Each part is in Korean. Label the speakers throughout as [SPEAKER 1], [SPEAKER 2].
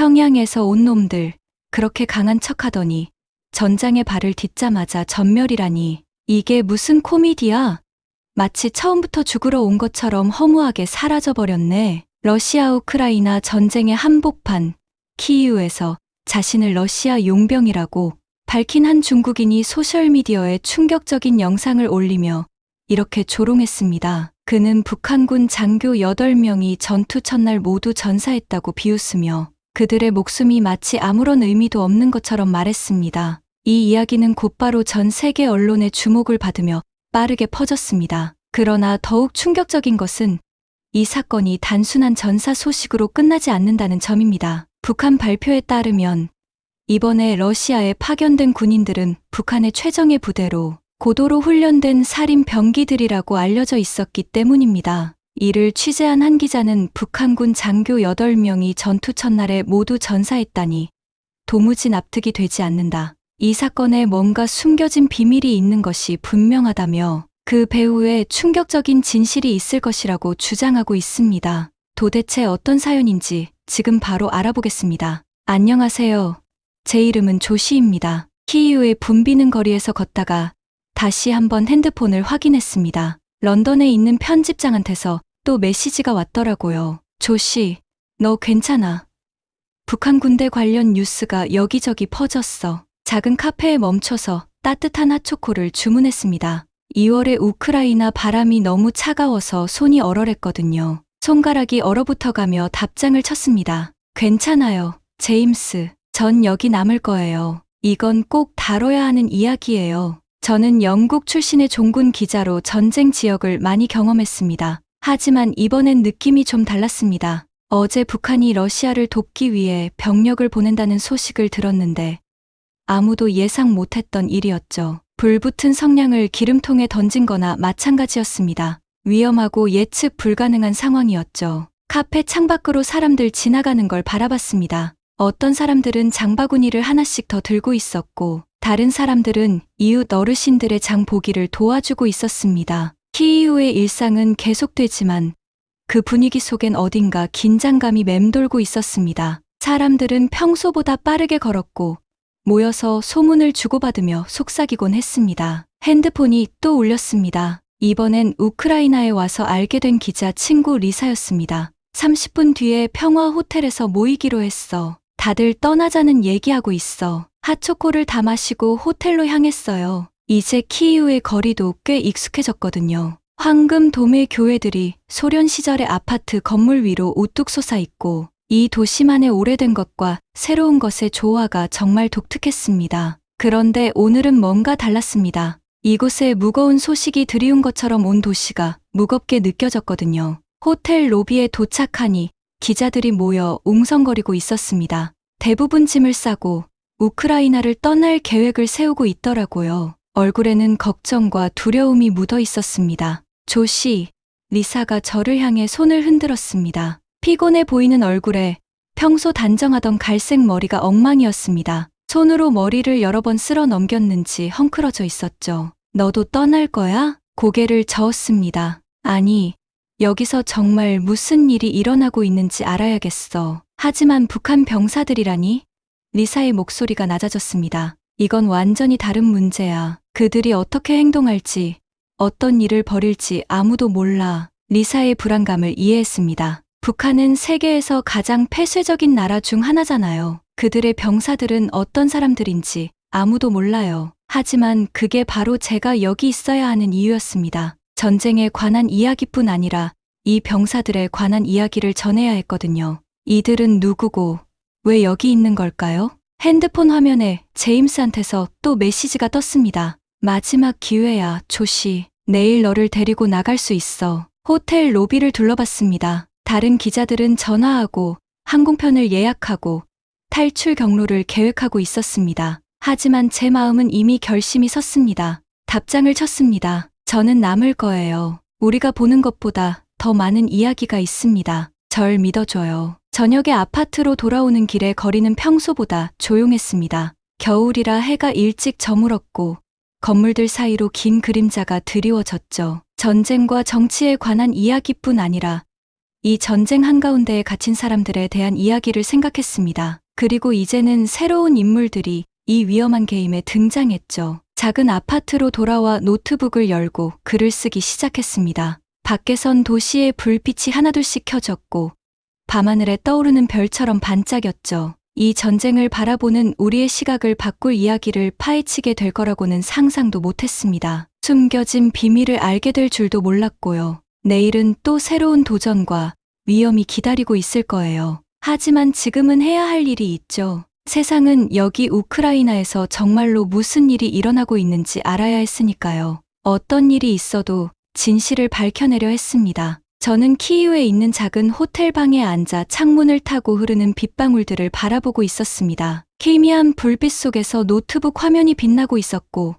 [SPEAKER 1] 평양에서 온 놈들 그렇게 강한 척하더니 전장에 발을 딛자마자 전멸이라니 이게 무슨 코미디야? 마치 처음부터 죽으러 온 것처럼 허무하게 사라져버렸네. 러시아 우크라이나 전쟁의 한복판 키이우에서 자신을 러시아 용병이라고 밝힌 한 중국인이 소셜미디어에 충격적인 영상을 올리며 이렇게 조롱했습니다. 그는 북한군 장교 8명이 전투 첫날 모두 전사했다고 비웃으며 그들의 목숨이 마치 아무런 의미도 없는 것처럼 말했습니다. 이 이야기는 곧바로 전 세계 언론의 주목을 받으며 빠르게 퍼졌습니다. 그러나 더욱 충격적인 것은 이 사건이 단순한 전사 소식으로 끝나지 않는다는 점입니다. 북한 발표에 따르면 이번에 러시아에 파견된 군인들은 북한의 최정예 부대로 고도로 훈련된 살인 병기들이라고 알려져 있었기 때문입니다. 이를 취재한 한 기자는 북한군 장교 8명이 전투 첫날에 모두 전사했다니 도무지 납득이 되지 않는다. 이 사건에 뭔가 숨겨진 비밀이 있는 것이 분명하다며 그 배후에 충격적인 진실이 있을 것이라고 주장하고 있습니다. 도대체 어떤 사연인지 지금 바로 알아보겠습니다. 안녕하세요. 제 이름은 조시입니다. 키이우의 붐비는 거리에서 걷다가 다시 한번 핸드폰을 확인했습니다. 런던에 있는 편집장한테서 또 메시지가 왔더라고요. 조시, 너 괜찮아? 북한 군대 관련 뉴스가 여기저기 퍼졌어. 작은 카페에 멈춰서 따뜻한 핫초코를 주문했습니다. 2월에 우크라이나 바람이 너무 차가워서 손이 얼얼했거든요. 손가락이 얼어붙어가며 답장을 쳤습니다. 괜찮아요, 제임스. 전 여기 남을 거예요. 이건 꼭 다뤄야 하는 이야기예요. 저는 영국 출신의 종군 기자로 전쟁 지역을 많이 경험했습니다. 하지만 이번엔 느낌이 좀 달랐습니다. 어제 북한이 러시아를 돕기 위해 병력을 보낸다는 소식을 들었는데 아무도 예상 못했던 일이었죠. 불붙은 성냥을 기름통에 던진 거나 마찬가지였습니다. 위험하고 예측 불가능한 상황이었죠. 카페 창밖으로 사람들 지나가는 걸 바라봤습니다. 어떤 사람들은 장바구니를 하나씩 더 들고 있었고 다른 사람들은 이웃 어르신들의 장보기를 도와주고 있었습니다. 키이우의 일상은 계속되지만 그 분위기 속엔 어딘가 긴장감이 맴돌고 있었습니다. 사람들은 평소보다 빠르게 걸었고 모여서 소문을 주고받으며 속삭이곤 했습니다. 핸드폰이 또 울렸습니다. 이번엔 우크라이나에 와서 알게 된 기자 친구 리사였습니다. 30분 뒤에 평화 호텔에서 모이기로 했어. 다들 떠나자는 얘기하고 있어. 핫초코를 다 마시고 호텔로 향했어요. 이제 키이우의 거리도 꽤 익숙해졌거든요. 황금 도매 교회들이 소련 시절의 아파트 건물 위로 우뚝 솟아 있고 이 도시만의 오래된 것과 새로운 것의 조화가 정말 독특했습니다. 그런데 오늘은 뭔가 달랐습니다. 이곳에 무거운 소식이 들이운 것처럼 온 도시가 무겁게 느껴졌거든요. 호텔 로비에 도착하니 기자들이 모여 웅성거리고 있었습니다. 대부분 짐을 싸고 우크라이나를 떠날 계획을 세우고 있더라고요. 얼굴에는 걱정과 두려움이 묻어 있었습니다. 조시, 리사가 저를 향해 손을 흔들었습니다. 피곤해 보이는 얼굴에 평소 단정하던 갈색 머리가 엉망이었습니다. 손으로 머리를 여러 번 쓸어 넘겼는지 헝클어져 있었죠. 너도 떠날 거야? 고개를 저었습니다. 아니, 여기서 정말 무슨 일이 일어나고 있는지 알아야겠어. 하지만 북한 병사들이라니? 리사의 목소리가 낮아졌습니다. 이건 완전히 다른 문제야. 그들이 어떻게 행동할지, 어떤 일을 벌일지 아무도 몰라. 리사의 불안감을 이해했습니다. 북한은 세계에서 가장 폐쇄적인 나라 중 하나잖아요. 그들의 병사들은 어떤 사람들인지 아무도 몰라요. 하지만 그게 바로 제가 여기 있어야 하는 이유였습니다. 전쟁에 관한 이야기뿐 아니라 이 병사들에 관한 이야기를 전해야 했거든요. 이들은 누구고 왜 여기 있는 걸까요? 핸드폰 화면에 제임스한테서 또 메시지가 떴습니다. 마지막 기회야, 조시. 내일 너를 데리고 나갈 수 있어. 호텔 로비를 둘러봤습니다. 다른 기자들은 전화하고 항공편을 예약하고 탈출 경로를 계획하고 있었습니다. 하지만 제 마음은 이미 결심이 섰습니다. 답장을 쳤습니다. 저는 남을 거예요. 우리가 보는 것보다 더 많은 이야기가 있습니다. 절 믿어줘요. 저녁에 아파트로 돌아오는 길에 거리는 평소보다 조용했습니다. 겨울이라 해가 일찍 저물었고 건물들 사이로 긴 그림자가 드리워졌죠. 전쟁과 정치에 관한 이야기뿐 아니라 이 전쟁 한가운데에 갇힌 사람들에 대한 이야기를 생각했습니다. 그리고 이제는 새로운 인물들이 이 위험한 게임에 등장했죠. 작은 아파트로 돌아와 노트북을 열고 글을 쓰기 시작했습니다. 밖에선 도시의 불빛이 하나둘씩 켜졌고 밤하늘에 떠오르는 별처럼 반짝였죠. 이 전쟁을 바라보는 우리의 시각을 바꿀 이야기를 파헤치게 될 거라고는 상상도 못했습니다. 숨겨진 비밀을 알게 될 줄도 몰랐고요. 내일은 또 새로운 도전과 위험이 기다리고 있을 거예요. 하지만 지금은 해야 할 일이 있죠. 세상은 여기 우크라이나에서 정말로 무슨 일이 일어나고 있는지 알아야 했으니까요. 어떤 일이 있어도 진실을 밝혀내려 했습니다. 저는 키이우에 있는 작은 호텔방에 앉아 창문을 타고 흐르는 빗방울들을 바라보고 있었습니다. 희미한 불빛 속에서 노트북 화면이 빛나고 있었고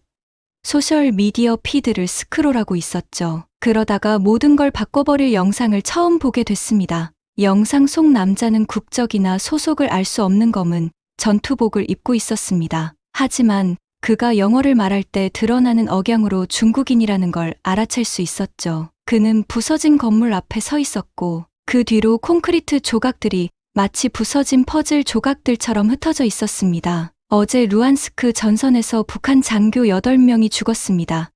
[SPEAKER 1] 소셜미디어 피드를 스크롤하고 있었죠. 그러다가 모든 걸 바꿔버릴 영상을 처음 보게 됐습니다. 영상 속 남자는 국적이나 소속을 알 수 없는 검은 전투복을 입고 있었습니다. 하지만 그가 영어를 말할 때 드러나는 억양으로 중국인이라는 걸 알아챌 수 있었죠. 그는 부서진 건물 앞에 서 있었고 그 뒤로 콘크리트 조각들이 마치 부서진 퍼즐 조각들처럼 흩어져 있었습니다. 어제 루안스크 전선에서 북한 장교 8명이 죽었습니다.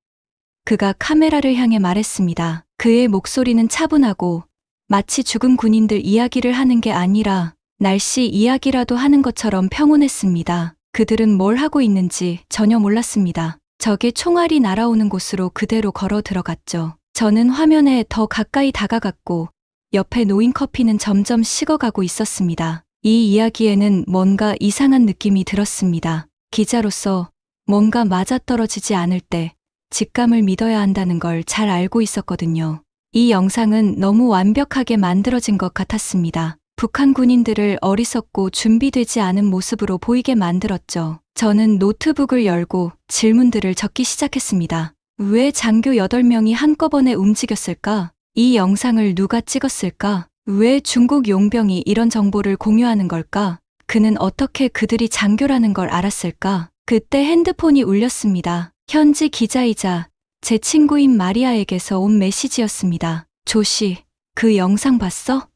[SPEAKER 1] 그가 카메라를 향해 말했습니다. 그의 목소리는 차분하고 마치 죽은 군인들 이야기를 하는 게 아니라 날씨 이야기라도 하는 것처럼 평온했습니다. 그들은 뭘 하고 있는지 전혀 몰랐습니다. 적의 총알이 날아오는 곳으로 그대로 걸어 들어갔죠. 저는 화면에 더 가까이 다가갔고 옆에 놓인 커피는 점점 식어가고 있었습니다. 이 이야기에는 뭔가 이상한 느낌이 들었습니다. 기자로서 뭔가 맞아떨어지지 않을 때 직감을 믿어야 한다는 걸 잘 알고 있었거든요. 이 영상은 너무 완벽하게 만들어진 것 같았습니다. 북한 군인들을 어리석고 준비되지 않은 모습으로 보이게 만들었죠. 저는 노트북을 열고 질문들을 적기 시작했습니다. 왜 장교 8명이 한꺼번에 움직였을까? 이 영상을 누가 찍었을까? 왜 중국 용병이 이런 정보를 공유하는 걸까? 그는 어떻게 그들이 장교라는 걸 알았을까? 그때 핸드폰이 울렸습니다. 현지 기자이자 제 친구인 마리아에게서 온 메시지였습니다. 조씨, 그 영상 봤어?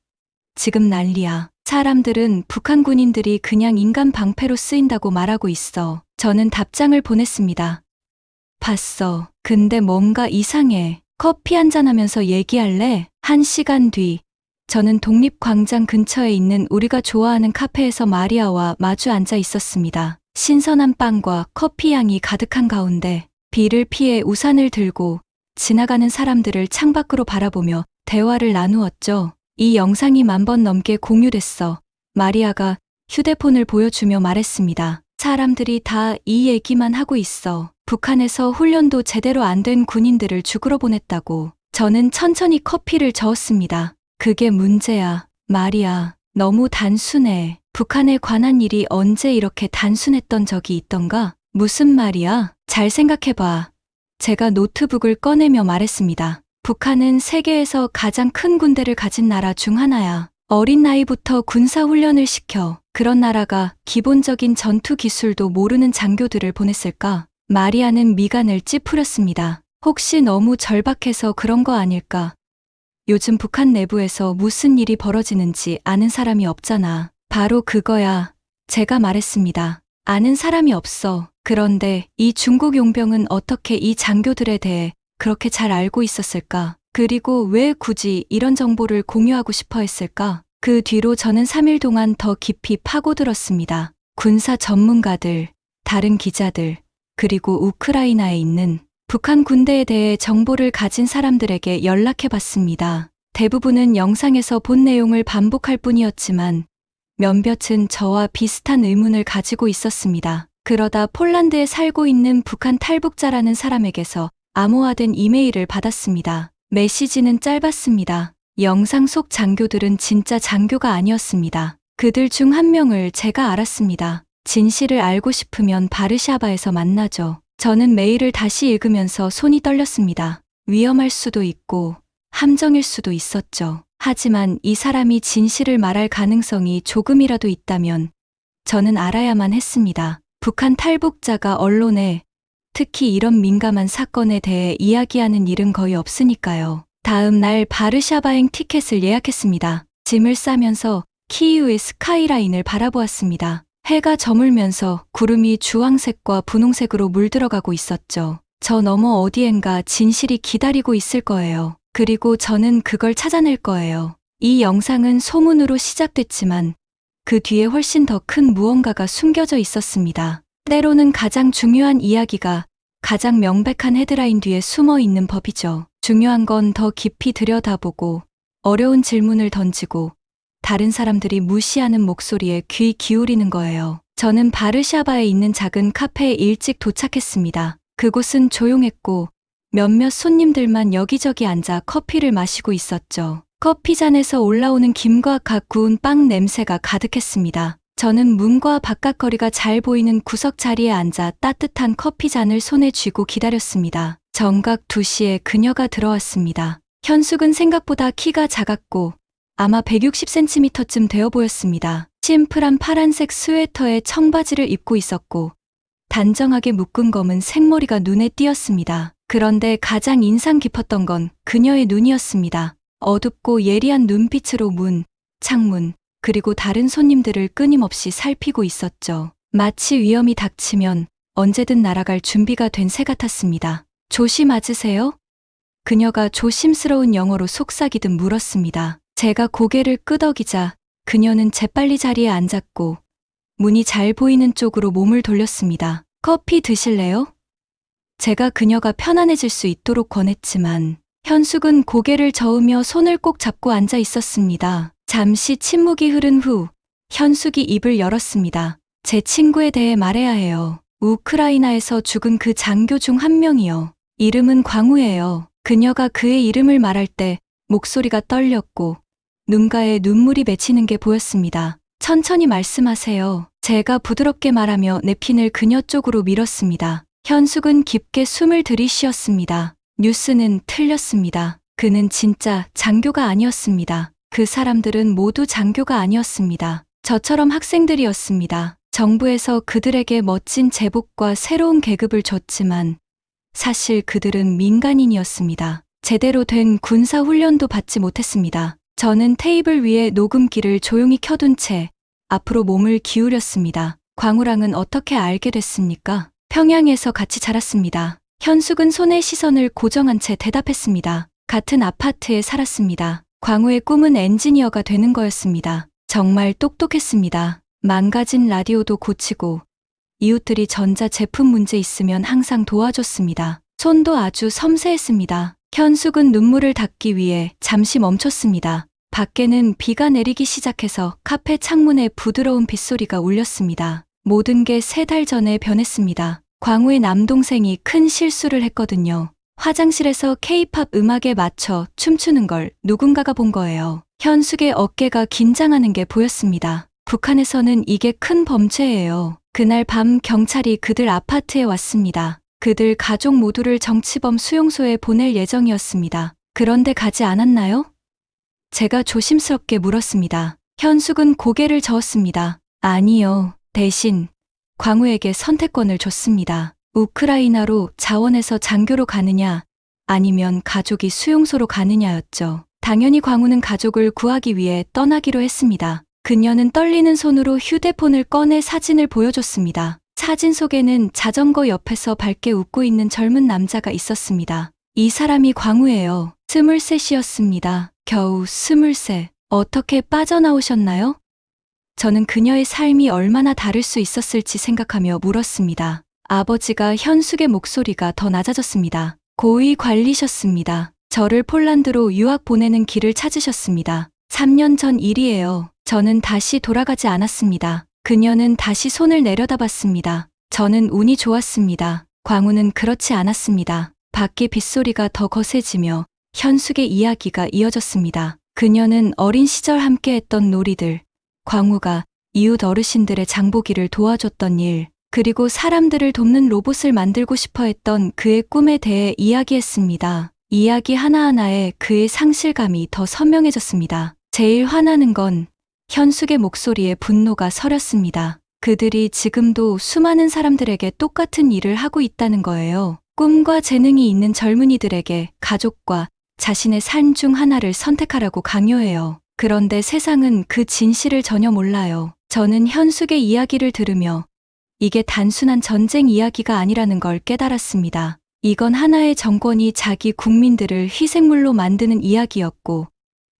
[SPEAKER 1] 지금 난리야. 사람들은 북한 군인들이 그냥 인간 방패로 쓰인다고 말하고 있어. 저는 답장을 보냈습니다. 봤어. 근데 뭔가 이상해. 커피 한잔하면서 얘기할래? 1시간 뒤, 저는 독립광장 근처에 있는 우리가 좋아하는 카페에서 마리아와 마주 앉아 있었습니다. 신선한 빵과 커피 향이 가득한 가운데 비를 피해 우산을 들고 지나가는 사람들을 창밖으로 바라보며 대화를 나누었죠. 이 영상이 10,000번 넘게 공유됐어. 마리아가 휴대폰을 보여주며 말했습니다. 사람들이 다 이 얘기만 하고 있어. 북한에서 훈련도 제대로 안 된 군인들을 죽으러 보냈다고. 저는 천천히 커피를 저었습니다. 그게 문제야, 마리아. 너무 단순해. 북한에 관한 일이 언제 이렇게 단순했던 적이 있던가? 무슨 말이야? 잘 생각해봐. 제가 노트북을 꺼내며 말했습니다. 북한은 세계에서 가장 큰 군대를 가진 나라 중 하나야. 어린 나이부터 군사훈련을 시켜. 그런 나라가 기본적인 전투 기술도 모르는 장교들을 보냈을까? 마리아는 미간을 찌푸렸습니다. 혹시 너무 절박해서 그런 거 아닐까? 요즘 북한 내부에서 무슨 일이 벌어지는지 아는 사람이 없잖아. 바로 그거야. 제가 말했습니다. 아는 사람이 없어. 그런데 이 중국 용병은 어떻게 이 장교들에 대해 그렇게 잘 알고 있었을까? 그리고 왜 굳이 이런 정보를 공유하고 싶어 했을까? 그 뒤로 저는 3일 동안 더 깊이 파고들었습니다. 군사 전문가들, 다른 기자들, 그리고 우크라이나에 있는 북한 군대에 대해 정보를 가진 사람들에게 연락해 봤습니다. 대부분은 영상에서 본 내용을 반복할 뿐이었지만 몇몇은 저와 비슷한 의문을 가지고 있었습니다. 그러다 폴란드에 살고 있는 북한 탈북자라는 사람에게서 암호화된 이메일을 받았습니다. 메시지는 짧았습니다. 영상 속 장교들은 진짜 장교가 아니었습니다. 그들 중 한 명을 제가 알았습니다. 진실을 알고 싶으면 바르샤바에서 만나죠. 저는 메일을 다시 읽으면서 손이 떨렸습니다. 위험할 수도 있고 함정일 수도 있었죠. 하지만 이 사람이 진실을 말할 가능성이 조금이라도 있다면 저는 알아야만 했습니다. 북한 탈북자가 언론에 특히 이런 민감한 사건에 대해 이야기하는 일은 거의 없으니까요. 다음 날 바르샤바행 티켓을 예약했습니다. 짐을 싸면서 키이우의 스카이라인을 바라보았습니다. 해가 저물면서 구름이 주황색과 분홍색으로 물들어가고 있었죠. 저 너머 어디엔가 진실이 기다리고 있을 거예요. 그리고 저는 그걸 찾아낼 거예요. 이 영상은 소문으로 시작됐지만 그 뒤에 훨씬 더 큰 무언가가 숨겨져 있었습니다. 때로는 가장 중요한 이야기가 가장 명백한 헤드라인 뒤에 숨어 있는 법이죠. 중요한 건 더 깊이 들여다보고 어려운 질문을 던지고 다른 사람들이 무시하는 목소리에 귀 기울이는 거예요. 저는 바르샤바에 있는 작은 카페에 일찍 도착했습니다. 그곳은 조용했고 몇몇 손님들만 여기저기 앉아 커피를 마시고 있었죠. 커피잔에서 올라오는 김과 갓 구운 빵 냄새가 가득했습니다. 저는 문과 바깥거리가 잘 보이는 구석 자리에 앉아 따뜻한 커피잔을 손에 쥐고 기다렸습니다. 정각 2시에 그녀가 들어왔습니다. 현숙은 생각보다 키가 작았고 아마 160cm쯤 되어 보였습니다. 심플한 파란색 스웨터에 청바지를 입고 있었고 단정하게 묶은 검은 생머리가 눈에 띄었습니다. 그런데 가장 인상 깊었던 건 그녀의 눈이었습니다. 어둡고 예리한 눈빛으로 문, 창문, 그리고 다른 손님들을 끊임없이 살피고 있었죠. 마치 위험이 닥치면 언제든 날아갈 준비가 된 새 같았습니다. 조심하으세요? 그녀가 조심스러운 영어로 속삭이듯 물었습니다. 제가 고개를 끄덕이자 그녀는 재빨리 자리에 앉았고 문이 잘 보이는 쪽으로 몸을 돌렸습니다. 커피 드실래요? 제가 그녀가 편안해질 수 있도록 권했지만 현숙은 고개를 저으며 손을 꼭 잡고 앉아 있었습니다. 잠시 침묵이 흐른 후 현숙이 입을 열었습니다. 제 친구에 대해 말해야 해요. 우크라이나에서 죽은 그 장교 중 한 명이요. 이름은 광우예요. 그녀가 그의 이름을 말할 때 목소리가 떨렸고 눈가에 눈물이 맺히는 게 보였습니다. 천천히 말씀하세요. 제가 부드럽게 말하며 냅킨을 그녀 쪽으로 밀었습니다. 현숙은 깊게 숨을 들이쉬었습니다. 뉴스는 틀렸습니다. 그는 진짜 장교가 아니었습니다. 그 사람들은 모두 장교가 아니었습니다. 저처럼 학생들이었습니다. 정부에서 그들에게 멋진 제복과 새로운 계급을 줬지만 사실 그들은 민간인이었습니다. 제대로 된 군사 훈련도 받지 못했습니다. 저는 테이블 위에 녹음기를 조용히 켜둔 채 앞으로 몸을 기울였습니다. 광우랑은 어떻게 알게 됐습니까? 평양에서 같이 자랐습니다. 현숙은 손에 시선을 고정한 채 대답했습니다. 같은 아파트에 살았습니다. 광우의 꿈은 엔지니어가 되는 거였습니다. 정말 똑똑했습니다. 망가진 라디오도 고치고 이웃들이 전자 제품 문제 있으면 항상 도와줬습니다. 손도 아주 섬세했습니다. 현숙은 눈물을 닦기 위해 잠시 멈췄습니다. 밖에는 비가 내리기 시작해서 카페 창문에 부드러운 빗소리가 울렸습니다. 모든 게 3달 전에 변했습니다. 광우의 남동생이 큰 실수를 했거든요. 화장실에서 K-팝 음악에 맞춰 춤추는 걸 누군가가 본 거예요. 현숙의 어깨가 긴장하는 게 보였습니다. 북한에서는 이게 큰 범죄예요. 그날 밤 경찰이 그들 아파트에 왔습니다. 그들 가족 모두를 정치범 수용소에 보낼 예정이었습니다. 그런데 가지 않았나요? 제가 조심스럽게 물었습니다. 현숙은 고개를 저었습니다. 아니요. 대신 광우에게 선택권을 줬습니다. 우크라이나로 자원해서 장교로 가느냐 아니면 가족이 수용소로 가느냐였죠. 당연히 광우는 가족을 구하기 위해 떠나기로 했습니다. 그녀는 떨리는 손으로 휴대폰을 꺼내 사진을 보여줬습니다. 사진 속에는 자전거 옆에서 밝게 웃고 있는 젊은 남자가 있었습니다. 이 사람이 광우예요. 23이었습니다. 겨우 23. 어떻게 빠져나오셨나요? 저는 그녀의 삶이 얼마나 다를 수 있었을지 생각하며 물었습니다. 아버지가 현숙의 목소리가 더 낮아졌습니다. 고위 관리셨습니다. 저를 폴란드로 유학 보내는 길을 찾으셨습니다. 3년 전 일이에요. 저는 다시 돌아가지 않았습니다. 그녀는 다시 손을 내려다봤습니다. 저는 운이 좋았습니다. 광우는 그렇지 않았습니다. 밖에 빗소리가 더 거세지며 현숙의 이야기가 이어졌습니다. 그녀는 어린 시절 함께했던 놀이들, 광우가 이웃 어르신들의 장보기를 도와줬던 일, 그리고 사람들을 돕는 로봇을 만들고 싶어 했던 그의 꿈에 대해 이야기했습니다. 이야기 하나하나에 그의 상실감이 더 선명해졌습니다. 제일 화나는 건 현숙의 목소리에 분노가 서렸습니다. 그들이 지금도 수많은 사람들에게 똑같은 일을 하고 있다는 거예요. 꿈과 재능이 있는 젊은이들에게 가족과 자신의 삶 중 하나를 선택하라고 강요해요. 그런데 세상은 그 진실을 전혀 몰라요. 저는 현숙의 이야기를 들으며 이게 단순한 전쟁 이야기가 아니라는 걸 깨달았습니다. 이건 하나의 정권이 자기 국민들을 희생물로 만드는 이야기였고,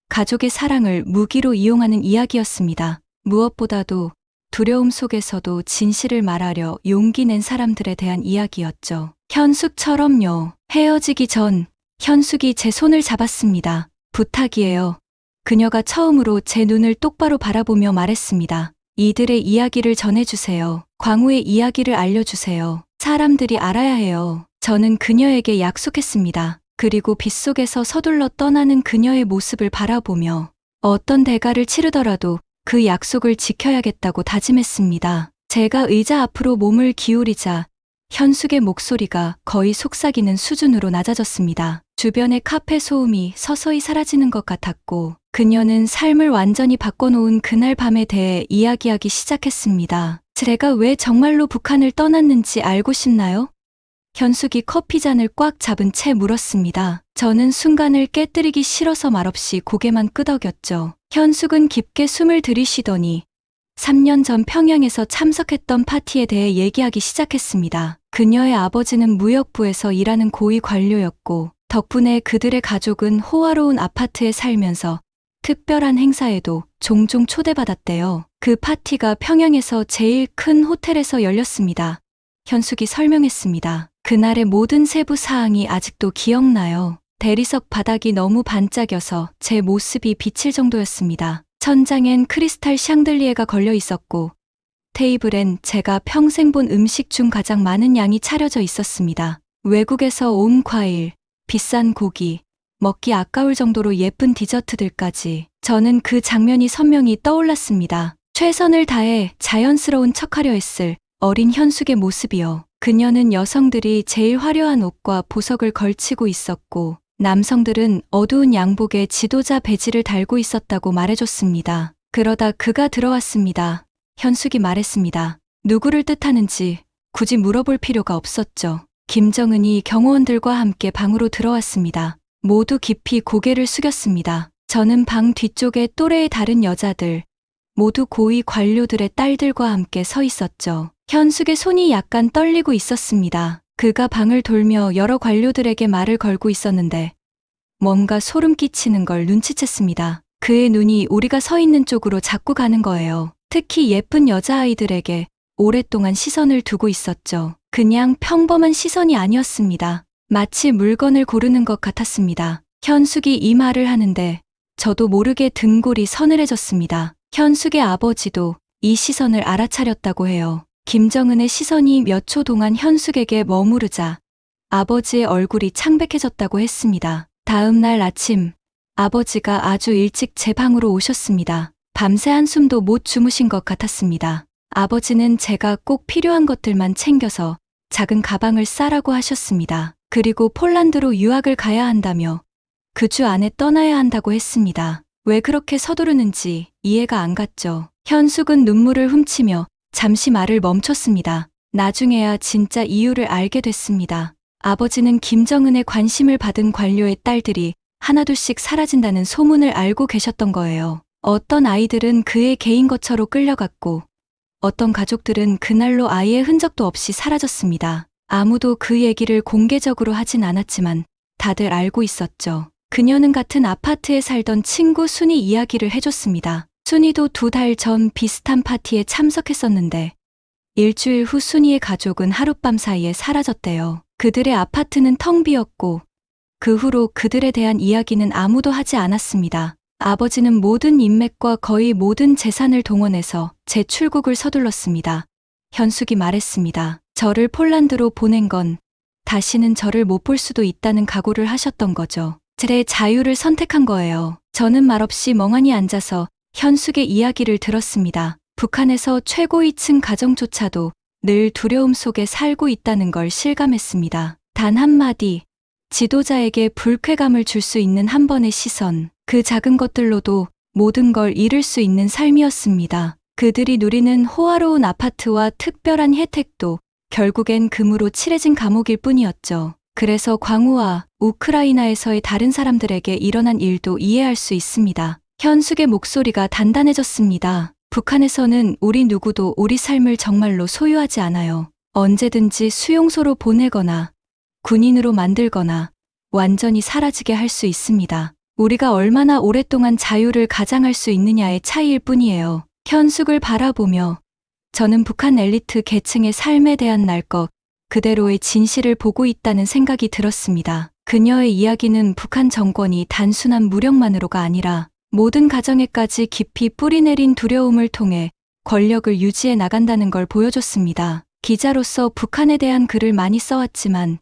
[SPEAKER 1] 가족의 사랑을 무기로 이용하는 이야기였습니다. 무엇보다도 두려움 속에서도 진실을 말하려 용기 낸 사람들에 대한 이야기였죠. 현숙처럼요. 헤어지기 전 현숙이 제 손을 잡았습니다. 부탁이에요. 그녀가 처음으로 제 눈을 똑바로 바라보며 말했습니다. 이들의 이야기를 전해주세요. 광우의 이야기를 알려주세요. 사람들이 알아야 해요. 저는 그녀에게 약속했습니다. 그리고 빗속에서 서둘러 떠나는 그녀의 모습을 바라보며 어떤 대가를 치르더라도 그 약속을 지켜야겠다고 다짐했습니다. 제가 의자 앞으로 몸을 기울이자 현숙의 목소리가 거의 속삭이는 수준으로 낮아졌습니다. 주변의 카페 소음이 서서히 사라지는 것 같았고, 그녀는 삶을 완전히 바꿔놓은 그날 밤에 대해 이야기하기 시작했습니다. 제가 왜 정말로 북한을 떠났는지 알고 싶나요? 현숙이 커피잔을 꽉 잡은 채 물었습니다. 저는 순간을 깨뜨리기 싫어서 말없이 고개만 끄덕였죠. 현숙은 깊게 숨을 들이쉬더니 3년 전 평양에서 참석했던 파티에 대해 얘기하기 시작했습니다. 그녀의 아버지는 무역부에서 일하는 고위 관료였고, 덕분에 그들의 가족은 호화로운 아파트에 살면서 특별한 행사에도 종종 초대받았대요. 그 파티가 평양에서 제일 큰 호텔에서 열렸습니다. 현숙이 설명했습니다. 그날의 모든 세부 사항이 아직도 기억나요. 대리석 바닥이 너무 반짝여서 제 모습이 비칠 정도였습니다. 천장엔 크리스탈 샹들리에가 걸려 있었고, 테이블엔 제가 평생 본 음식 중 가장 많은 양이 차려져 있었습니다. 외국에서 온 과일, 비싼 고기, 먹기 아까울 정도로 예쁜 디저트들까지. 저는 그 장면이 선명히 떠올랐습니다. 최선을 다해 자연스러운 척하려 했을 어린 현숙의 모습이요. 그녀는 여성들이 제일 화려한 옷과 보석을 걸치고 있었고, 남성들은 어두운 양복에 지도자 배지를 달고 있었다고 말해줬습니다. 그러다 그가 들어왔습니다. 현숙이 말했습니다. 누구를 뜻하는지 굳이 물어볼 필요가 없었죠. 김정은이 경호원들과 함께 방으로 들어왔습니다. 모두 깊이 고개를 숙였습니다. 저는 방 뒤쪽에 또래의 다른 여자들, 모두 고위 관료들의 딸들과 함께 서 있었죠. 현숙의 손이 약간 떨리고 있었습니다. 그가 방을 돌며 여러 관료들에게 말을 걸고 있었는데 뭔가 소름 끼치는 걸 눈치챘습니다. 그의 눈이 우리가 서 있는 쪽으로 자꾸 가는 거예요. 특히 예쁜 여자아이들에게 오랫동안 시선을 두고 있었죠. 그냥 평범한 시선이 아니었습니다. 마치 물건을 고르는 것 같았습니다. 현숙이 이 말을 하는데 저도 모르게 등골이 서늘해졌습니다. 현숙의 아버지도 이 시선을 알아차렸다고 해요. 김정은의 시선이 몇 초 동안 현숙에게 머무르자 아버지의 얼굴이 창백해졌다고 했습니다. 다음 날 아침, 아버지가 아주 일찍 제 방으로 오셨습니다. 밤새 한숨도 못 주무신 것 같았습니다. 아버지는 제가 꼭 필요한 것들만 챙겨서 작은 가방을 싸라고 하셨습니다. 그리고 폴란드로 유학을 가야 한다며 그 주 안에 떠나야 한다고 했습니다. 왜 그렇게 서두르는지 이해가 안 갔죠. 현숙은 눈물을 훔치며 잠시 말을 멈췄습니다. 나중에야 진짜 이유를 알게 됐습니다. 아버지는 김정은의 관심을 받은 관료의 딸들이 하나둘씩 사라진다는 소문을 알고 계셨던 거예요. 어떤 아이들은 그의 개인 거처로 끌려갔고, 어떤 가족들은 그날로 아이의 흔적도 없이 사라졌습니다. 아무도 그 얘기를 공개적으로 하진 않았지만 다들 알고 있었죠. 그녀는 같은 아파트에 살던 친구 순이 이야기를 해줬습니다. 순이도 2달 전 비슷한 파티에 참석했었는데 일주일 후 순이의 가족은 하룻밤 사이에 사라졌대요. 그들의 아파트는 텅 비었고 그 후로 그들에 대한 이야기는 아무도 하지 않았습니다. 아버지는 모든 인맥과 거의 모든 재산을 동원해서 제 출국을 서둘렀습니다. 현숙이 말했습니다. 저를 폴란드로 보낸 건 다시는 저를 못 볼 수도 있다는 각오를 하셨던 거죠. 제 자유를 선택한 거예요. 저는 말없이 멍하니 앉아서 현숙의 이야기를 들었습니다. 북한에서 최고위층 가정조차도 늘 두려움 속에 살고 있다는 걸 실감했습니다. 단 한마디, 지도자에게 불쾌감을 줄 수 있는 한 번의 시선, 그 작은 것들로도 모든 걸 잃을 수 있는 삶이었습니다. 그들이 누리는 호화로운 아파트와 특별한 혜택도 결국엔 금으로 칠해진 감옥일 뿐이었죠. 그래서 광우와 우크라이나에서의 다른 사람들에게 일어난 일도 이해할 수 있습니다. 현숙의 목소리가 단단해졌습니다. 북한에서는 우리 누구도 우리 삶을 정말로 소유하지 않아요. 언제든지 수용소로 보내거나 군인으로 만들거나 완전히 사라지게 할 수 있습니다. 우리가 얼마나 오랫동안 자유를 가장할 수 있느냐의 차이일 뿐이에요. 현숙을 바라보며 저는 북한 엘리트 계층의 삶에 대한 날 것 그대로의 진실을 보고 있다는 생각이 들었습니다. 그녀의 이야기는 북한 정권이 단순한 무력만으로가 아니라 모든 가정에까지 깊이 뿌리내린 두려움을 통해 권력을 유지해 나간다는 걸 보여줬습니다. 기자로서 북한에 대한 글을 많이 써왔지만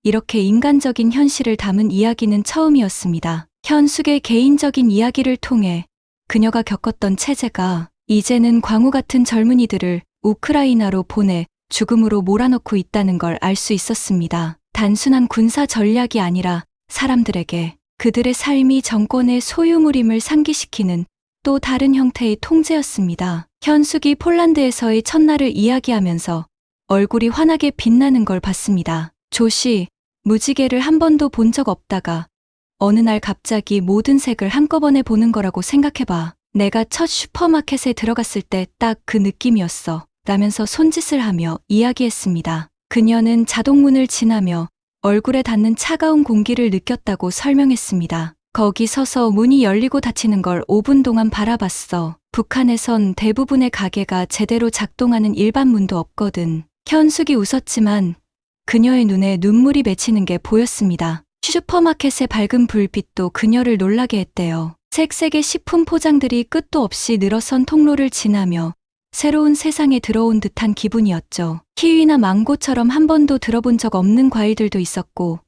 [SPEAKER 1] 이렇게 인간적인 현실을 담은 이야기는 처음이었습니다. 현숙의 개인적인 이야기를 통해 그녀가 겪었던 체제가 이제는 광우 같은 젊은이들을 우크라이나로 보내 죽음으로 몰아넣고 있다는 걸 알 수 있었습니다. 단순한 군사 전략이 아니라 사람들에게 그들의 삶이 정권의 소유물임을 상기시키는 또 다른 형태의 통제였습니다. 현숙이 폴란드에서의 첫날을 이야기하면서 얼굴이 환하게 빛나는 걸 봤습니다. 조씨, 무지개를 한 번도 본 적 없다가 어느 날 갑자기 모든 색을 한꺼번에 보는 거라고 생각해봐. 내가 첫 슈퍼마켓에 들어갔을 때 딱 그 느낌이었어. 라면서 손짓을 하며 이야기했습니다. 그녀는 자동문을 지나며 얼굴에 닿는 차가운 공기를 느꼈다고 설명했습니다. 거기 서서 문이 열리고 닫히는 걸 5분 동안 바라봤어. 북한에선 대부분의 가게가 제대로 작동하는 일반 문도 없거든. 현숙이 웃었지만 그녀의 눈에 눈물이 맺히는 게 보였습니다. 슈퍼마켓의 밝은 불빛도 그녀를 놀라게 했대요. 색색의 식품 포장들이 끝도 없이 늘어선 통로를 지나며 새로운 세상에 들어온 듯한 기분이었죠. 키위나 망고처럼 한 번도 들어본 적 없는 과일들도 있었고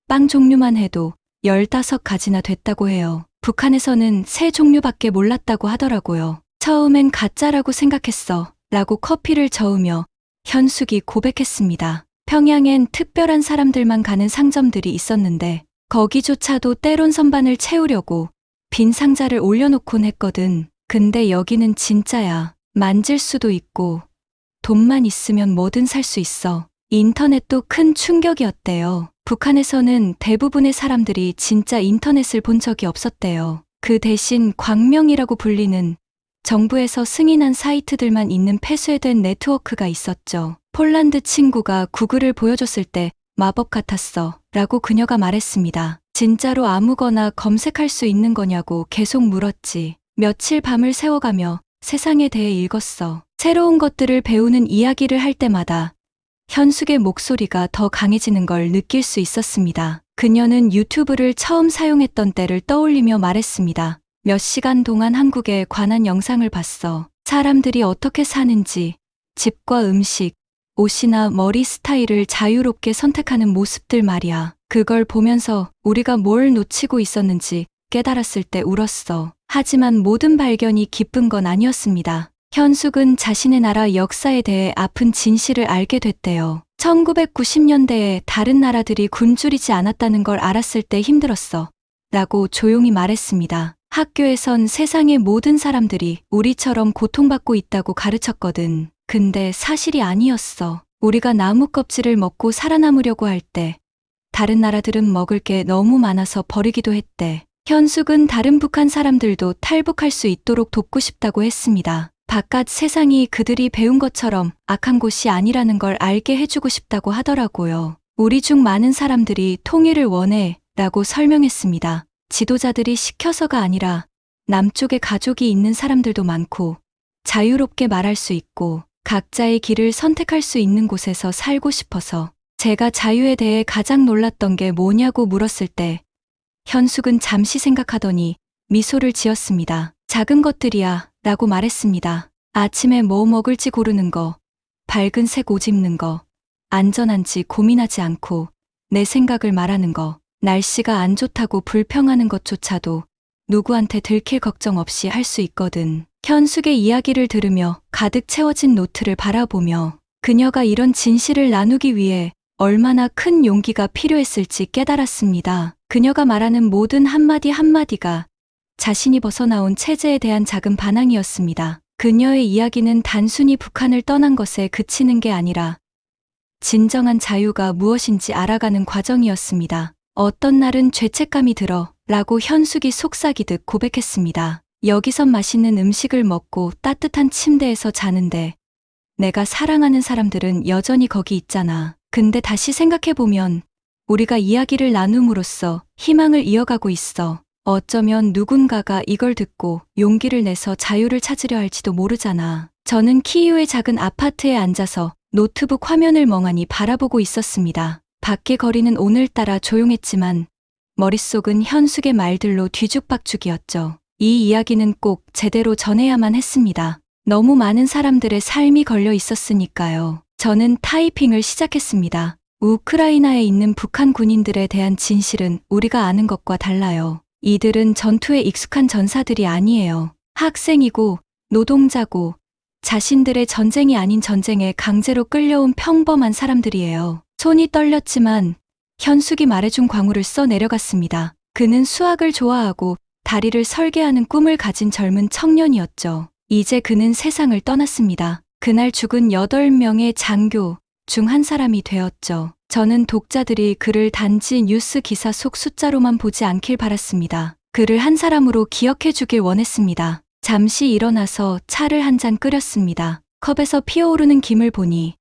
[SPEAKER 1] 빵 종류만 해도 15가지나 됐다고 해요. 북한에서는 3종류밖에 몰랐다고 하더라고요. 처음엔 가짜라고 생각했어. 라고 커피를 저으며 현숙이 고백했습니다. 평양엔 특별한 사람들만 가는 상점들이 있었는데 거기조차도 때론 선반을 채우려고 빈 상자를 올려놓곤 했거든. 근데 여기는 진짜야. 만질 수도 있고 돈만 있으면 뭐든 살 수 있어. 인터넷도 큰 충격이었대요. 북한에서는 대부분의 사람들이 진짜 인터넷을 본 적이 없었대요. 그 대신 광명이라고 불리는 정부에서 승인한 사이트들만 있는 폐쇄된 네트워크가 있었죠. 폴란드 친구가 구글을 보여줬을 때 마법 같았어. 라고 그녀가 말했습니다. 진짜로 아무거나 검색할 수 있는 거냐고 계속 물었지. 며칠 밤을 새워가며 세상에 대해 읽었어. 새로운 것들을 배우는 이야기를 할 때마다 현숙의 목소리가 더 강해지는 걸 느낄 수 있었습니다. 그녀는 유튜브를 처음 사용했던 때를 떠올리며 말했습니다. 몇 시간 동안 한국에 관한 영상을 봤어. 사람들이 어떻게 사는지, 집과 음식, 옷이나 머리 스타일을 자유롭게 선택하는 모습들 말이야. 그걸 보면서 우리가 뭘 놓치고 있었는지 깨달았을 때 울었어. 하지만 모든 발견이 기쁜 건 아니었습니다. 현숙은 자신의 나라 역사에 대해 아픈 진실을 알게 됐대요. 1990년대에 다른 나라들이 굶주리지 않았다는 걸 알았을 때 힘들었어. 라고 조용히 말했습니다. 학교에선 세상의 모든 사람들이 우리처럼 고통받고 있다고 가르쳤거든. 근데 사실이 아니었어. 우리가 나무 껍질을 먹고 살아남으려고 할 때 다른 나라들은 먹을 게 너무 많아서 버리기도 했대. 현숙은 다른 북한 사람들도 탈북할 수 있도록 돕고 싶다고 했습니다. 바깥 세상이 그들이 배운 것처럼 악한 곳이 아니라는 걸 알게 해주고 싶다고 하더라고요. 우리 중 많은 사람들이 통일을 원해 라고 설명했습니다. 지도자들이 시켜서가 아니라 남쪽에 가족이 있는 사람들도 많고 자유롭게 말할 수 있고 각자의 길을 선택할 수 있는 곳에서 살고 싶어서 제가 자유에 대해 가장 놀랐던 게 뭐냐고 물었을 때 현숙은 잠시 생각하더니 미소를 지었습니다. 작은 것들이야 라고 말했습니다. 아침에 뭐 먹을지 고르는 거, 밝은 색 옷 입는 거, 안전한지 고민하지 않고 내 생각을 말하는 거, 날씨가 안 좋다고 불평하는 것조차도 누구한테 들킬 걱정 없이 할 수 있거든. 현숙의 이야기를 들으며 가득 채워진 노트를 바라보며 그녀가 이런 진실을 나누기 위해 얼마나 큰 용기가 필요했을지 깨달았습니다. 그녀가 말하는 모든 한마디 한마디가 자신이 벗어나온 체제에 대한 작은 반항이었습니다. 그녀의 이야기는 단순히 북한을 떠난 것에 그치는 게 아니라 진정한 자유가 무엇인지 알아가는 과정이었습니다. 어떤 날은 죄책감이 들어 라고 현숙이 속삭이듯 고백했습니다. 여기선 맛있는 음식을 먹고 따뜻한 침대에서 자는데 내가 사랑하는 사람들은 여전히 거기 있잖아. 근데 다시 생각해보면 우리가 이야기를 나눔으로써 희망을 이어가고 있어. 어쩌면 누군가가 이걸 듣고 용기를 내서 자유를 찾으려 할지도 모르잖아. 저는 키이우의 작은 아파트에 앉아서 노트북 화면을 멍하니 바라보고 있었습니다. 밖의 거리는 오늘따라 조용했지만 머릿속은 현숙의 말들로 뒤죽박죽이었죠. 이 이야기는 꼭 제대로 전해야만 했습니다. 너무 많은 사람들의 삶이 걸려 있었으니까요. 저는 타이핑을 시작했습니다. 우크라이나에 있는 북한 군인들에 대한 진실은 우리가 아는 것과 달라요. 이들은 전투에 익숙한 전사들이 아니에요. 학생이고 노동자고 자신들의 전쟁이 아닌 전쟁에 강제로 끌려온 평범한 사람들이에요. 손이 떨렸지만 현숙이 말해준 광우를 써 내려갔습니다. 그는 수학을 좋아하고 다리를 설계하는 꿈을 가진 젊은 청년이었죠. 이제 그는 세상을 떠났습니다. 그날 죽은 8명의 장교 중 한 사람이 되었죠. 저는 독자들이 그를 단지 뉴스 기사 속 숫자로만 보지 않길 바랐습니다. 그를 한 사람으로 기억해 주길 원했습니다. 잠시 일어나서 차를 한 잔 끓였습니다. 컵에서 피어오르는 김을 보니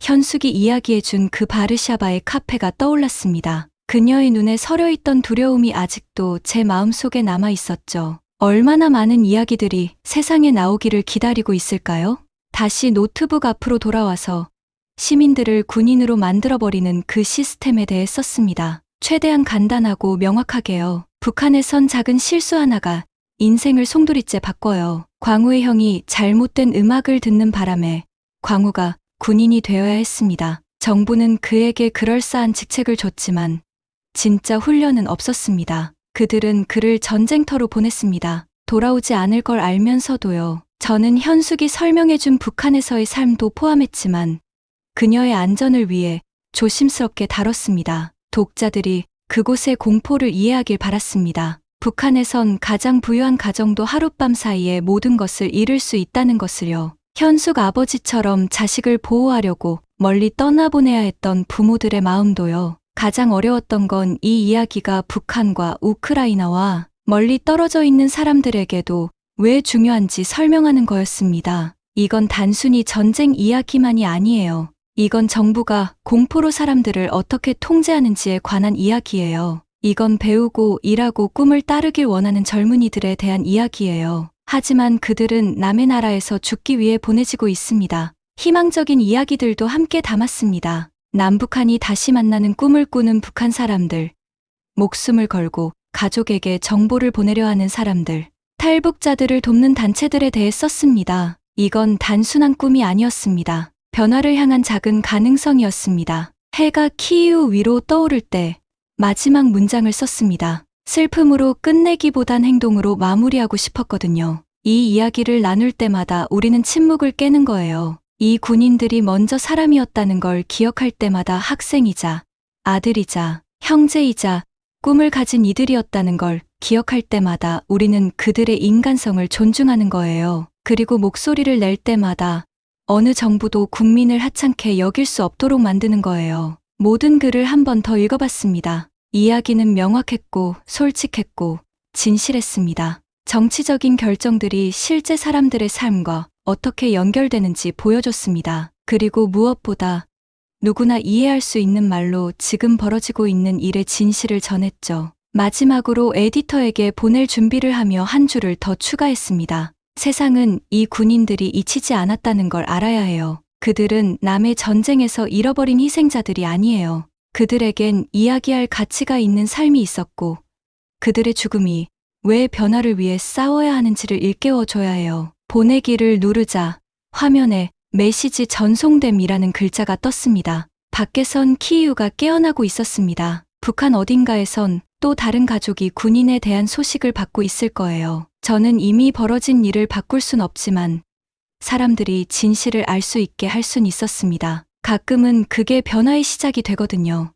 [SPEAKER 1] 현숙이 이야기해준 그 바르샤바의 카페가 떠올랐습니다. 그녀의 눈에 서려있던 두려움이 아직도 제 마음속에 남아 있었죠. 얼마나 많은 이야기들이 세상에 나오기를 기다리고 있을까요? 다시 노트북 앞으로 돌아와서 시민들을 군인으로 만들어버리는 그 시스템에 대해 썼습니다. 최대한 간단하고 명확하게요. 북한에선 작은 실수 하나가 인생을 송두리째 바꿔요. 광우의 형이 잘못된 음악을 듣는 바람에 광우가 군인이 되어야 했습니다. 정부는 그에게 그럴싸한 직책을 줬지만 진짜 훈련은 없었습니다. 그들은 그를 전쟁터로 보냈습니다. 돌아오지 않을 걸 알면서도요. 저는 현숙이 설명해준 북한에서의 삶도 포함했지만 그녀의 안전을 위해 조심스럽게 다뤘습니다. 독자들이 그곳의 공포를 이해하길 바랐습니다. 북한에선 가장 부유한 가정도 하룻밤 사이에 모든 것을 잃을 수 있다는 것을요. 현숙 아버지처럼 자식을 보호하려고 멀리 떠나보내야 했던 부모들의 마음도요. 가장 어려웠던 건 이 이야기가 북한과 우크라이나와 멀리 떨어져 있는 사람들에게도 왜 중요한지 설명하는 거였습니다. 이건 단순히 전쟁 이야기만이 아니에요. 이건 정부가 공포로 사람들을 어떻게 통제하는지에 관한 이야기예요. 이건 배우고 일하고 꿈을 따르길 원하는 젊은이들에 대한 이야기예요. 하지만 그들은 남의 나라에서 죽기 위해 보내지고 있습니다. 희망적인 이야기들도 함께 담았습니다. 남북한이 다시 만나는 꿈을 꾸는 북한 사람들, 목숨을 걸고 가족에게 정보를 보내려 하는 사람들, 탈북자들을 돕는 단체들에 대해 썼습니다. 이건 단순한 꿈이 아니었습니다. 변화를 향한 작은 가능성이었습니다. 해가 키이우 위로 떠오를 때 마지막 문장을 썼습니다. 슬픔으로 끝내기보단 행동으로 마무리하고 싶었거든요. 이 이야기를 나눌 때마다 우리는 침묵을 깨는 거예요. 이 군인들이 먼저 사람이었다는 걸 기억할 때마다 학생이자 아들이자 형제이자 꿈을 가진 이들이었다는 걸 기억할 때마다 우리는 그들의 인간성을 존중하는 거예요. 그리고 목소리를 낼 때마다 어느 정부도 국민을 하찮게 여길 수 없도록 만드는 거예요. 모든 글을 한 번 더 읽어봤습니다. 이야기는 명확했고 솔직했고 진실했습니다. 정치적인 결정들이 실제 사람들의 삶과 어떻게 연결되는지 보여줬습니다. 그리고 무엇보다 누구나 이해할 수 있는 말로 지금 벌어지고 있는 일의 진실을 전했죠. 마지막으로 에디터에게 보낼 준비를 하며 한 줄을 더 추가했습니다. 세상은 이 군인들이 잊히지 않았다는 걸 알아야 해요. 그들은 남의 전쟁에서 잃어버린 희생자들이 아니에요. 그들에겐 이야기할 가치가 있는 삶이 있었고 그들의 죽음이 왜 변화를 위해 싸워야 하는지를 일깨워줘야 해요. 보내기를 누르자 화면에 메시지 전송됨이라는 글자가 떴습니다. 밖에선 키이우가 깨어나고 있었습니다. 북한 어딘가에선 또 다른 가족이 군인에 대한 소식을 받고 있을 거예요. 저는 이미 벌어진 일을 바꿀 순 없지만 사람들이 진실을 알 수 있게 할 순 있었습니다. 가끔은 그게 변화의 시작이 되거든요.